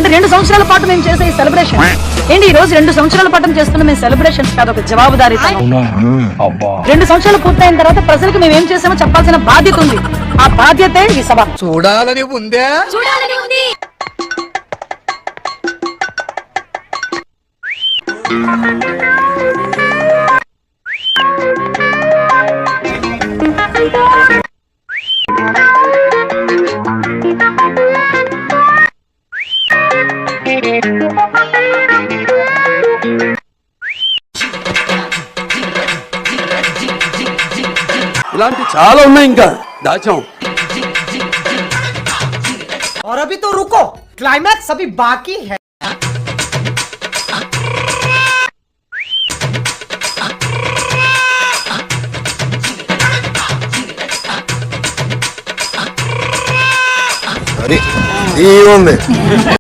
అంటే 2 సంవత్సరాల పాటు మేము చేసే ఈ సెలబ్రేషన్ ఏంటి? ఈ రోజు 2 సంవత్సరాల పాటు చేస్తున్న మేము సెలబ్రేషన్ కాదు, ఒక జవాబుదారీతనం. 2 సంవత్సరాలు పూర్తయిన తర్వాత ప్రజలకు మేము ఏం చేసామో చెప్పాల్సిన బాధ్యత ఉంది. ఆ బాధ్యతే ఈ సభ. చూడాలని ఉందే. ఇలాంటి చాలా ఉన్నాయి ఇంకా దాచాం. और अभी तो रुको, क्लाइमैक्स अभी बाकी है. అరే ఈ ఉంది